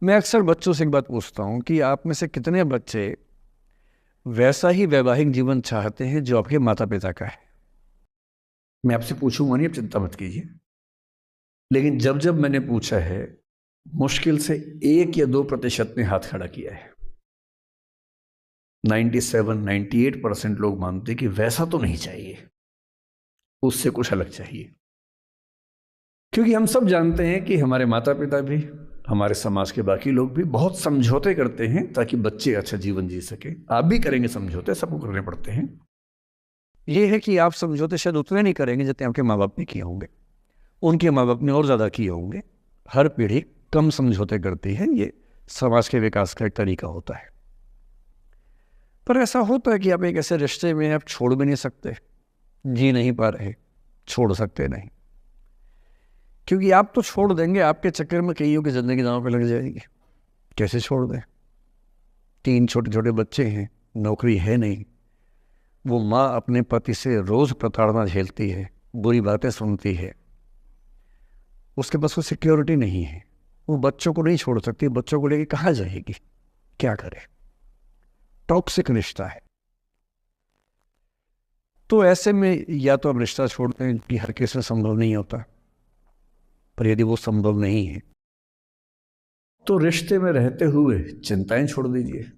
मैं अक्सर बच्चों से एक बात पूछता हूँ कि आप में से कितने बच्चे वैसा ही वैवाहिक जीवन चाहते हैं जो आपके माता पिता का है। मैं आपसे पूछूंगा नहीं, आप चिंता मत कीजिए। लेकिन जब जब मैंने पूछा है, मुश्किल से 1 या 2% ने हाथ खड़ा किया है। 97-98% लोग मानते कि वैसा तो नहीं चाहिए, उससे कुछ अलग चाहिए। क्योंकि हम सब जानते हैं कि हमारे माता पिता भी, हमारे समाज के बाकी लोग भी बहुत समझौते करते हैं ताकि बच्चे अच्छा जीवन जी सके। आप भी करेंगे समझौते, सबको करने पड़ते हैं। ये है कि आप समझौते शायद उतने नहीं करेंगे जितने आपके माँ बाप ने किए होंगे, उनके माँ बाप ने और ज़्यादा किए होंगे। हर पीढ़ी कम समझौते करती है, ये समाज के विकास का एक तरीका होता है। पर ऐसा होता है कि आप एक ऐसे रिश्ते में आप छोड़ भी नहीं सकते, जी नहीं पा रहे, छोड़ सकते नहीं। क्योंकि आप तो छोड़ देंगे, आपके चक्कर में कईयों की ज़िंदगी दांव पे लग जाएगी। कैसे छोड़ दें? 3 छोटे छोटे बच्चे हैं, नौकरी है नहीं, वो माँ अपने पति से रोज़ प्रताड़ना झेलती है, बुरी बातें सुनती है, उसके पास कोई सिक्योरिटी नहीं है, वो बच्चों को नहीं छोड़ सकती। बच्चों को लेके कहाँ जाएगी, क्या करे? टॉक्सिक रिश्ता है। तो ऐसे में या तो आप रिश्ता छोड़ दें, कि हर केस में संभव नहीं होता, पर यदि वो संभव नहीं है तो रिश्ते में रहते हुए चिंताएं छोड़ दीजिए,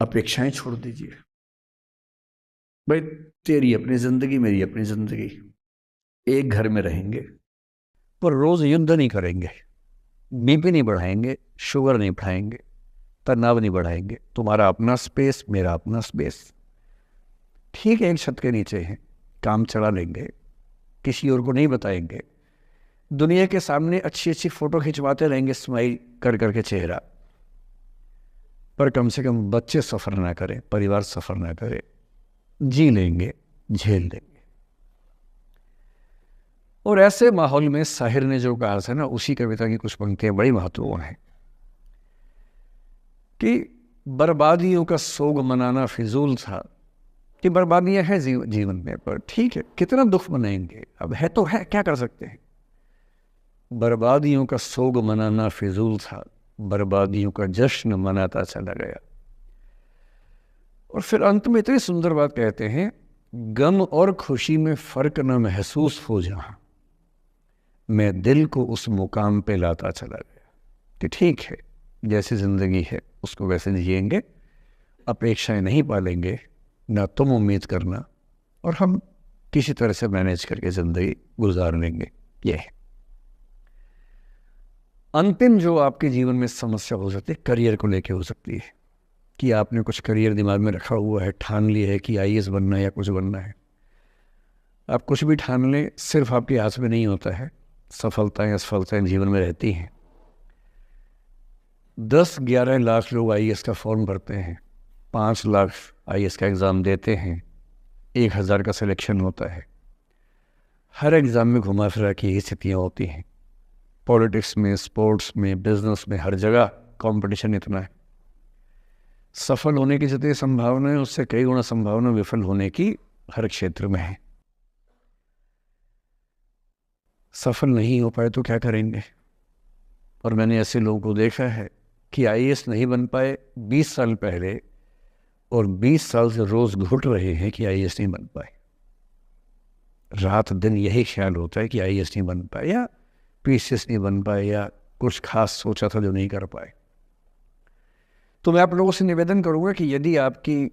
अपेक्षाएं छोड़ दीजिए। भाई, तेरी अपनी जिंदगी, मेरी अपनी जिंदगी, एक घर में रहेंगे पर रोज युद्ध नहीं करेंगे, बीपी नहीं बढ़ाएंगे, शुगर नहीं बढ़ाएंगे, तनाव नहीं बढ़ाएंगे। तुम्हारा अपना स्पेस, मेरा अपना स्पेस, ठीक है, एक छत के नीचे है, काम चला लेंगे, किसी और को नहीं बताएंगे, दुनिया के सामने अच्छी अच्छी फोटो खिंचवाते रहेंगे स्माइल कर करके चेहरा, पर कम से कम बच्चे सफ़र ना करें, परिवार सफ़र ना करे। जी लेंगे, झेल लेंगे। और ऐसे माहौल में साहिर ने जो कहा था ना, उसी कविता की कुछ पंक्तियां बड़ी महत्वपूर्ण हैं कि बर्बादियों का सोग मनाना फिजूल था। कि बर्बादियां हैं जीवन में, पर ठीक है, कितना दुख मनाएंगे, अब है तो है, क्या कर सकते हैं। बर्बादियों का सोग मनाना फिजूल था, बर्बादियों का जश्न मनाता चला गया। और फिर अंत में इतनी सुंदर बात कहते हैं, गम और खुशी में फर्क न महसूस हो जहां, मैं दिल को उस मुकाम पे लाता चला गया। कि ठीक है, जैसी जिंदगी है उसको वैसे जिएंगे, अपेक्षाएं नहीं पालेंगे, ना तुम उम्मीद करना, और हम किसी तरह से मैनेज करके ज़िंदगी गुजार लेंगे। ये है अंतिम जो आपके जीवन में समस्या हो सकती है, करियर को लेके हो सकती है। कि आपने कुछ करियर दिमाग में रखा हुआ है, ठान लिया है कि आईएएस बनना है या कुछ बनना है। आप कुछ भी ठान लें, सिर्फ आपके हाथ में नहीं होता है। सफलताएं असफलताएं जीवन में रहती हैं। 10-11 लाख लोग आईएएस का फॉर्म भरते हैं, 5 लाख आईएएस का एग्ज़ाम देते हैं, 1000 का सिलेक्शन होता है। हर एग्ज़ाम में घुमा फिरा की यही स्थितियाँ होती हैं। पॉलिटिक्स में, स्पोर्ट्स में, बिजनेस में, हर जगह कंपटीशन इतना है। सफल होने की जितनी संभावना है, उससे कई गुना संभावना विफल होने की हर क्षेत्र में है। सफल नहीं हो पाए तो क्या करेंगे? और मैंने ऐसे लोगों को देखा है कि आईएएस नहीं बन पाए 20 साल पहले, और 20 साल से रोज घुट रहे हैं कि आईएएस नहीं बन पाए। रात दिन यही ख्याल होता है कि आईएएस नहीं बन पाए, या पीसीएस नहीं बन पाए, या कुछ खास सोचा था जो नहीं कर पाए। तो मैं आप लोगों से निवेदन करूंगा कि यदि आपकी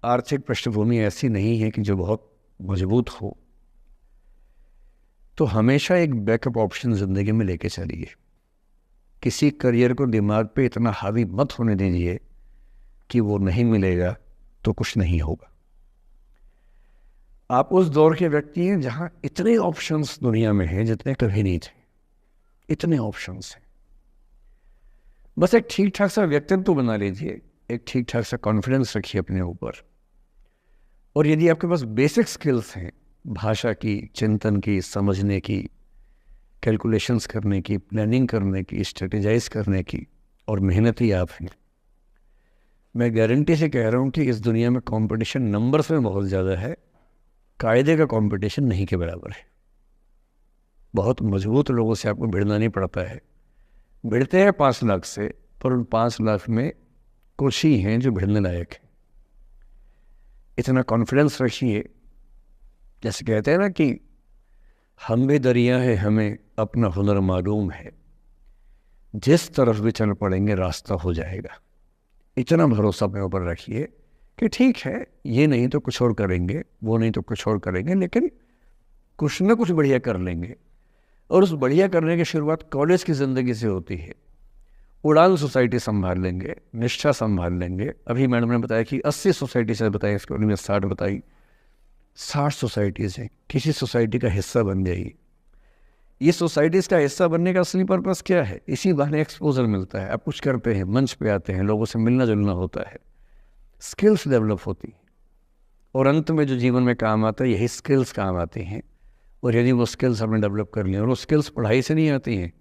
आर्थिक पृष्ठभूमि ऐसी नहीं है कि जो बहुत मजबूत हो, तो हमेशा एक बैकअप ऑप्शन ज़िंदगी में लेके चलिए। किसी करियर को दिमाग पे इतना हावी मत होने दीजिए कि वो नहीं मिलेगा तो कुछ नहीं होगा। आप उस दौर के व्यक्ति हैं जहां इतने ऑप्शंस दुनिया में हैं जितने कभी नहीं थे। इतने ऑप्शंस हैं, बस एक ठीक ठाक सा व्यक्तित्व बना लीजिए, एक ठीक ठाक सा कॉन्फिडेंस रखिए अपने ऊपर। और यदि आपके पास बेसिक स्किल्स हैं, भाषा की, चिंतन की, समझने की, कैलकुलेशंस करने की, प्लानिंग करने की, स्ट्रेटेजाइज करने की, और मेहनती आप हैं, मैं गारंटी से कह रहा हूँ कि इस दुनिया में कंपटीशन नंबर्स में बहुत ज़्यादा है, कायदे का कंपटीशन नहीं के बराबर है। बहुत मजबूत लोगों से आपको भिड़ना नहीं पड़ता है, भिड़ते हैं 5 लाख से, पर उन 5 लाख में कुछ ही हैं जो भिड़ने लायक है। इतना कॉन्फिडेंस रखिए, जैसे कहते हैं ना कि हम भी दरिया है, हमें अपना हुनर मालूम है, जिस तरफ भी चल पड़ेंगे रास्ता हो जाएगा। इतना भरोसा अपने ऊपर रखिए कि ठीक है, ये नहीं तो कुछ और करेंगे, वो नहीं तो कुछ और करेंगे, लेकिन कुछ ना कुछ बढ़िया कर लेंगे। और उस बढ़िया करने की शुरुआत कॉलेज की ज़िंदगी से होती है। उड़ान सोसाइटी संभाल लेंगे, निष्ठा संभाल लेंगे। अभी मैडम ने बताया कि 80 सोसाइटी से बताई, इसके में 60 बताई। 60 सोसाइटीज़ हैं, किसी सोसाइटी का हिस्सा बन जाइए। ये सोसाइटीज़ का हिस्सा बनने का असली पर्पस क्या है? इसी बहाने एक्सपोजर मिलता है, आप कुछ करते हैं, मंच पे आते हैं, लोगों से मिलना जुलना होता है, स्किल्स डेवलप होती हैं, और अंत में जो जीवन में काम आता है यही स्किल्स काम आते हैं। और यदि वो स्किल्स हमने डेवलप कर लिए, और वो स्किल्स पढ़ाई से नहीं आती हैं,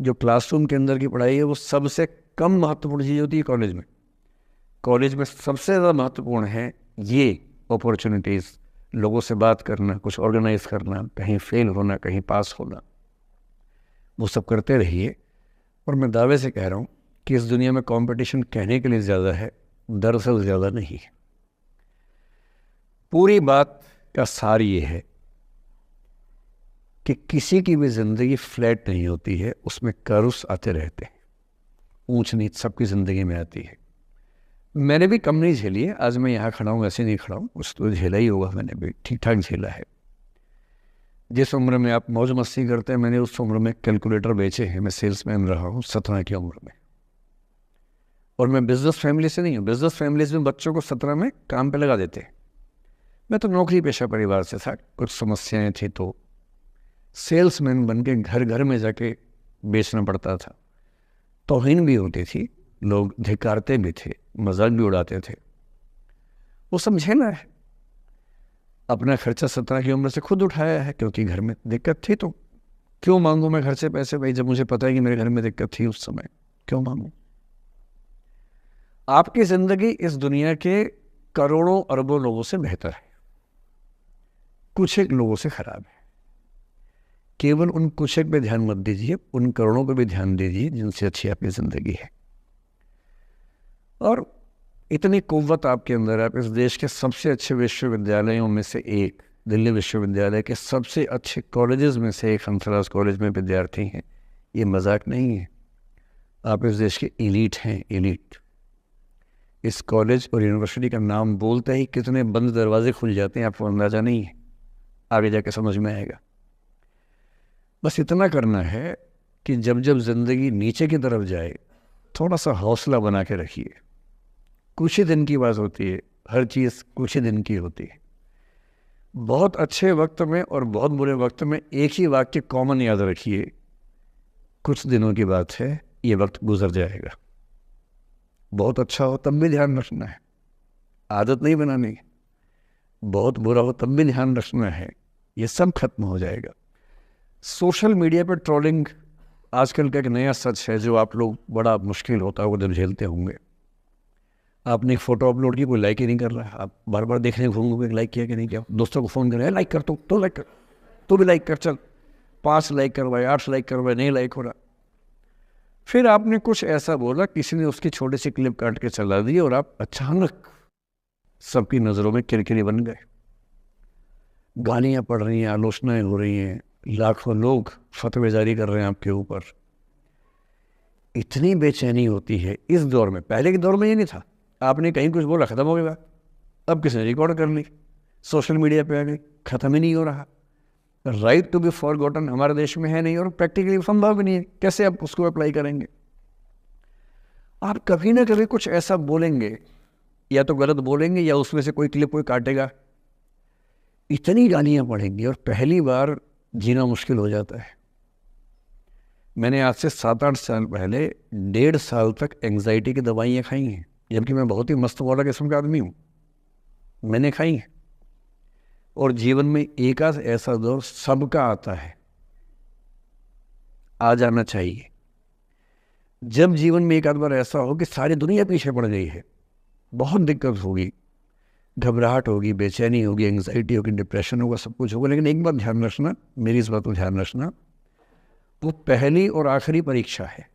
जो क्लासरूम के अंदर की पढ़ाई है वो सबसे कम महत्वपूर्ण चीज़ होती है कॉलेज में। कॉलेज में सबसे ज़्यादा महत्वपूर्ण है ये अपॉर्चुनिटीज़, लोगों से बात करना, कुछ ऑर्गेनाइज करना, कहीं फेल होना, कहीं पास होना, वो सब करते रहिए। और मैं दावे से कह रहा हूँ कि इस दुनिया में कंपटीशन कहने के लिए ज़्यादा है, दरअसल ज़्यादा नहीं है। पूरी बात का सार ये है कि किसी की भी ज़िंदगी फ्लैट नहीं होती है, उसमें कर्व्स आते रहते हैं, ऊंच नीच सबकी ज़िंदगी में आती है। मैंने भी कम नहीं झेली है, आज मैं यहाँ खड़ा हूँ ऐसे नहीं खड़ा हूँ, कुछ तो झेला ही होगा, मैंने भी ठीक ठाक झेला है। जिस उम्र में आप मौज मस्ती करते हैं, मैंने उस उम्र में कैलकुलेटर बेचे हैं। मैं सेल्समैन रहा हूँ 17 की उम्र में, और मैं बिजनेस फैमिली से नहीं हूँ। बिजनेस फैमिलीज में बच्चों को 17 में काम पे लगा देते हैं। मैं तो नौकरी पेशा परिवार से था, कुछ समस्याएं थी तो सेल्समैन बन के घर घर में जाके बेचना पड़ता था। तौहीन भी होती थी, लोग धिक्कारते भी थे, मजाक भी उड़ाते थे। वो समझे ना है, अपना खर्चा 17 की उम्र से खुद उठाया है, क्योंकि घर में दिक्कत थी। तो क्यों मांगू मैं घर से पैसे भाई, जब मुझे पता है कि मेरे घर में दिक्कत थी उस समय, क्यों मांगू? आपकी ज़िंदगी इस दुनिया के करोड़ों अरबों लोगों से बेहतर है, कुछ एक लोगों से खराब है। केवल उन कुछ एक पे ध्यान मत दीजिए, उन करोड़ों पे भी ध्यान दीजिए जिनसे अच्छी आपकी ज़िंदगी है। और इतनी कुव्वत आपके अंदर, आप इस देश के सबसे अच्छे विश्वविद्यालयों में से एक, दिल्ली विश्वविद्यालय के सबसे अच्छे कॉलेजेस में से एक हंसराज कॉलेज में विद्यार्थी हैं। ये मजाक नहीं है, आप इस देश के एलीट हैं, एलीट। इस कॉलेज और यूनिवर्सिटी का नाम बोलते ही कितने बंद दरवाजे खुल जाते हैं, आपको अंदाज़ा नहीं है, आगे जाके समझ में आएगा। बस इतना करना है कि जब जब ज़िंदगी नीचे की तरफ जाए, थोड़ा सा हौसला बना के रखिए। कुछ ही दिन की बात होती है, हर चीज़ कुछ ही दिन की होती है। बहुत अच्छे वक्त में और बहुत बुरे वक्त में एक ही वाक्य कॉमन याद रखिए, कुछ दिनों की बात है, ये वक्त गुजर जाएगा। बहुत अच्छा हो तब भी ध्यान रखना है, आदत नहीं बनानी है। बहुत बुरा हो तब भी ध्यान रखना है, ये सब खत्म हो जाएगा। सोशल मीडिया पर ट्रोलिंग आजकल का एक नया सच है, जो आप लोग बड़ा मुश्किल होता है वो जब झेलते होंगे। आपने एक फ़ोटो अपलोड की, कोई लाइक ही नहीं कर रहा है, आप बार बार देखने घूमोगे लाइक किया कि नहीं किया। दोस्तों को फ़ोन करें, लाइक कर, तो लाइक कर, तो भी लाइक कर, चल 5 लाइक करवाए, 8 लाइक करवाए, नहीं लाइक हो रहा। फिर आपने कुछ ऐसा बोला, किसी ने उसकी छोटी सी क्लिप काट के चला दी, और आप अचानक सबकी नज़रों में किरकिरी बन गए। गालियाँ पड़ रही हैं, आलोचनाएं हो रही हैं, लाखों लोग फतवे जारी कर रहे हैं आपके ऊपर। इतनी बेचैनी होती है इस दौर में। पहले के दौर में ये नहीं था, आपने कहीं कुछ बोला ख़त्म हो गई बात। अब किसी ने रिकॉर्ड कर ली, सोशल मीडिया पे आ गई, ख़त्म ही नहीं हो रहा। राइट टू बी फॉरगॉटन हमारे देश में है नहीं, और प्रैक्टिकली संभव भी नहीं है। कैसे आप उसको अप्लाई करेंगे? आप कभी ना कभी कुछ ऐसा बोलेंगे, या तो गलत बोलेंगे या उसमें से कोई क्लिप कोई काटेगा, इतनी गालियाँ पड़ेंगी और पहली बार जीना मुश्किल हो जाता है। मैंने आज से 7-8 साल पहले 1.5 साल तक एंग्जाइटी की दवाइयाँ खाई हैं, जबकि मैं बहुत ही मस्त वाला किस्म का आदमी हूँ, मैंने खाई हैं। और जीवन में एक आध ऐसा दौर सबका आता है, आ जाना चाहिए। जब जीवन में एक आध बार ऐसा हो कि सारी दुनिया पीछे पड़ गई है, बहुत दिक्कत होगी, घबराहट होगी, बेचैनी होगी, एंग्जाइटी होगी, डिप्रेशन होगा, सब कुछ होगा। लेकिन एक बात ध्यान रखना, मेरी इस बात को ध्यान रखना, वो पहली और आखिरी परीक्षा है।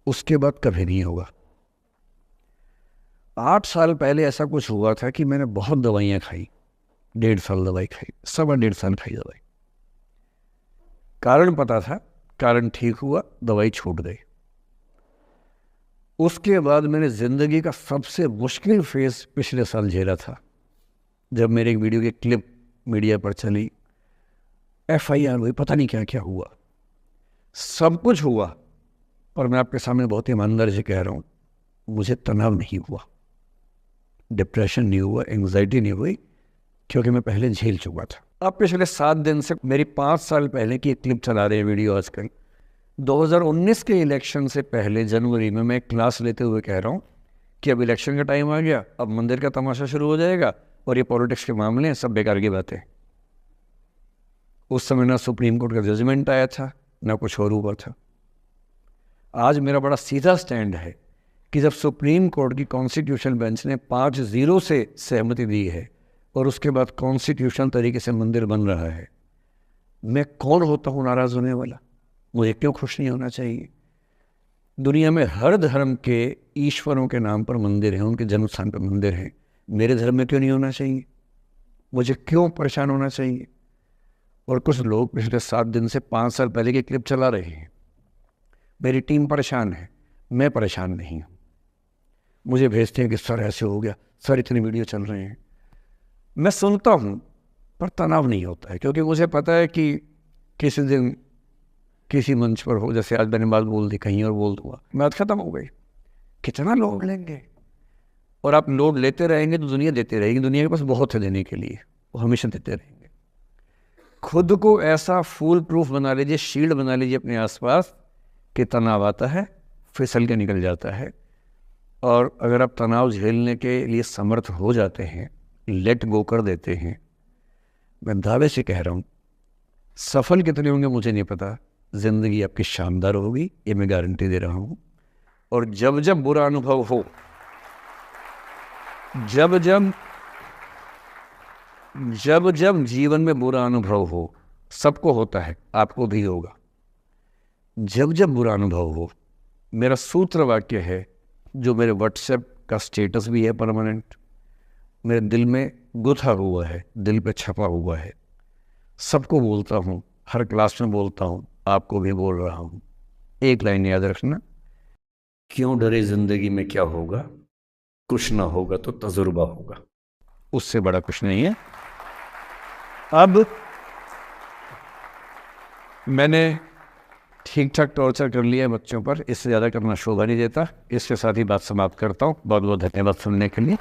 उसके बाद कभी नहीं होगा। 8 साल पहले ऐसा कुछ हुआ था कि मैंने बहुत दवाइयाँ खाई, 1.5 साल दवाई खाई, 1.5 साल खाई दवाई। कारण पता था, कारण ठीक हुआ, दवाई छूट गई। उसके बाद मैंने ज़िंदगी का सबसे मुश्किल फेज़ पिछले साल झेला था, जब मेरे एक वीडियो की क्लिप मीडिया पर चली, FIR हुई, पता नहीं क्या क्या हुआ, सब कुछ हुआ। और मैं आपके सामने बहुत ईमानदारी से कह रहा हूँ, मुझे तनाव नहीं हुआ, डिप्रेशन नहीं हुआ, एंग्जाइटी नहीं हुई, क्योंकि मैं पहले झेल चुका था। अब पिछले 7 दिन से मेरी 5 साल पहले की एक क्लिप चला रहे हैं वीडियो आजकल। 2019 के इलेक्शन से पहले जनवरी में मैं एक क्लास लेते हुए कह रहा हूँ कि अब इलेक्शन का टाइम आ गया, अब मंदिर का तमाशा शुरू हो जाएगा और ये पॉलिटिक्स के मामले हैं, सब बेकार की बातें। उस समय ना सुप्रीम कोर्ट का जजमेंट आया था, ना कुछ और हुआ था। आज मेरा बड़ा सीधा स्टैंड है कि जब सुप्रीम कोर्ट की कॉन्स्टिट्यूशन बेंच ने 5-0 से सहमति दी है और उसके बाद कॉन्स्टिट्यूशन तरीके से मंदिर बन रहा है, मैं कौन होता हूँ नाराज़ होने वाला? मुझे क्यों खुश नहीं होना चाहिए? दुनिया में हर धर्म के ईश्वरों के नाम पर मंदिर हैं, उनके जन्म स्थान पर मंदिर हैं। मेरे धर्म में क्यों नहीं होना चाहिए? मुझे क्यों परेशान होना चाहिए? और कुछ लोग पिछले 7 दिन से 5 साल पहले की क्लिप चला रहे हैं। मेरी टीम परेशान है, मैं परेशान नहीं हूँ। मुझे भेजते हैं कि सर ऐसे हो गया, सर इतने वीडियो चल रहे हैं। मैं सुनता हूँ पर तनाव नहीं होता है, क्योंकि मुझे पता है कि किसी दिन किसी मंच पर हो, जैसे आज मैंने बात बोल दी, कहीं और बोल दूंगा, बात खत्म हो गई। कितना लोड लेंगे? और आप लोड लेते रहेंगे तो दुनिया देते रहेगी। दुनिया के पास बहुत है देने के लिए, वो हमेशा देते रहेंगे। खुद को ऐसा फूल प्रूफ बना लीजिए, शील्ड बना लीजिए अपने आसपास कि तनाव आता है फिसल के निकल जाता है। और अगर आप तनाव झेलने के लिए समर्थ हो जाते हैं, लेट गो कर देते हैं, मैं दावे से कह रहा हूँ, सफल कितने होंगे मुझे नहीं पता, ज़िंदगी आपकी शानदार होगी, ये मैं गारंटी दे रहा हूँ। और जब जब बुरा अनुभव हो, जब जब जीवन में बुरा अनुभव हो, सबको होता है, आपको भी होगा। जब जब बुरा अनुभव हो, मेरा सूत्र वाक्य है, जो मेरे व्हाट्सएप का स्टेटस भी है परमानेंट, मेरे दिल में गुथा हुआ है, दिल पे छपा हुआ है, सबको बोलता हूँ, हर क्लास में बोलता हूँ, आपको भी बोल रहा हूँ। एक लाइन याद रखना, क्यों डरे जिंदगी में क्या होगा, कुछ ना होगा तो तजुर्बा होगा, उससे बड़ा कुछ नहीं है। अब मैंने ठीक ठाक टॉर्चर कर लिया है बच्चों पर, इससे ज़्यादा करना शोभा नहीं देता। इसके साथ ही बात समाप्त करता हूँ। बहुत बहुत धन्यवाद सुनने के लिए।